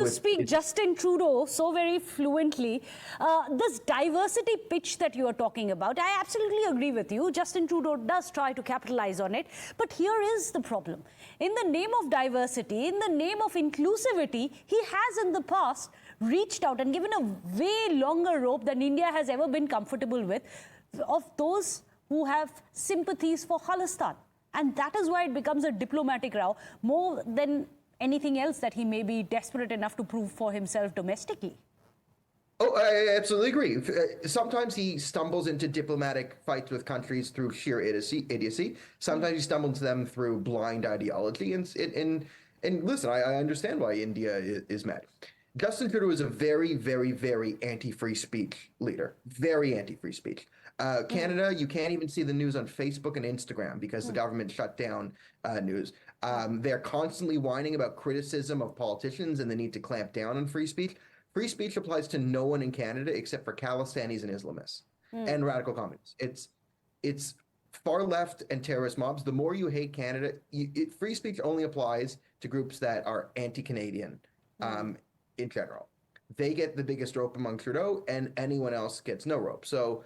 To speak Justin Trudeau so very fluently, this diversity pitch that you are talking about, I absolutely agree with you. Justin Trudeau does try to capitalize on it. But here is the problem. In the name of diversity, in the name of inclusivity, he has in the past reached out and given a way longer rope than India has ever been comfortable with of those who have sympathies for Khalistan. And that is why it becomes a diplomatic row more than anything else that he may be desperate enough to prove for himself domestically. Oh, I absolutely agree. Sometimes he stumbles into diplomatic fights with countries through sheer idiocy. Sometimes he stumbles into them through blind ideology. And listen, I understand why India is mad. Justin Trudeau is a very, very, very anti-free speech leader. Very anti-free speech. Canada, you can't even see the news on Facebook and Instagram because the government shut down news. They're constantly whining about criticism of politicians and the need to clamp down on free speech. Free speech applies to no one in Canada except for Khalistanis and Islamists and radical communists. It's far left and terrorist mobs. The more you hate Canada, free speech only applies to groups that are anti-Canadian in general. They get the biggest rope among Trudeau, and anyone else gets no rope. So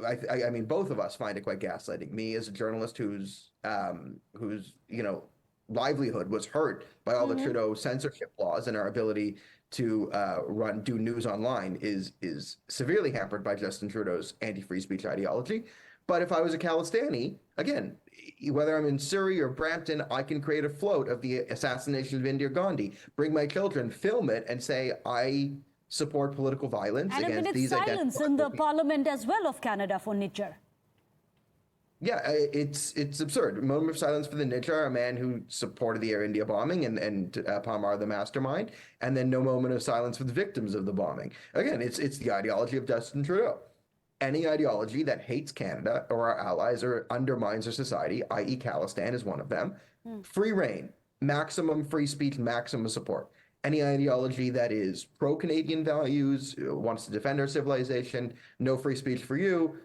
I mean, both of us find it quite gaslighting. Me as a journalist whose livelihood was hurt by all the Trudeau censorship laws, and our ability to do news online is severely hampered by Justin Trudeau's anti-free speech ideology. But if I was a Khalistani, again, whether I'm in Surrey or Brampton, I can create a float of the assassination of Indira Gandhi, bring my children, film it, and say I support political violence against these silence in the parliament as well of Canada for Nijar. Yeah, it's absurd. Moment of silence for the Nijar, a man who supported the Air India bombing and Parmar the mastermind, and then no moment of silence for the victims of the bombing. Again, it's the ideology of Justin Trudeau. Any ideology that hates Canada or our allies or undermines our society, i.e. Khalistan is one of them, free reign, maximum free speech, maximum support. Any ideology that is pro-Canadian values, wants to defend our civilization, no free speech for you,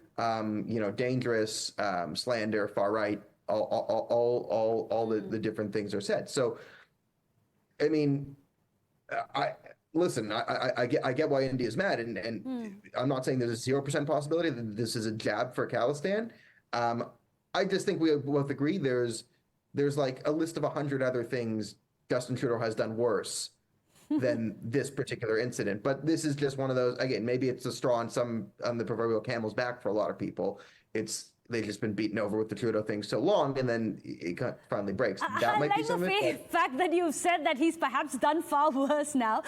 dangerous, slander, far right, all the different things are said. So, I mean, I get why India is mad, and I'm not saying there's a 0% possibility that this is a jab for Khalistan. I just think we both agree there's like a list of 100 other things Justin Trudeau has done worse than this particular incident. But this is just one of those, again, maybe it's a straw on the proverbial camel's back for a lot of people. They've just been beaten over with the Trudeau thing so long, and then it finally breaks. That might be some of it. I like the fact that you've said that he's perhaps done far worse now.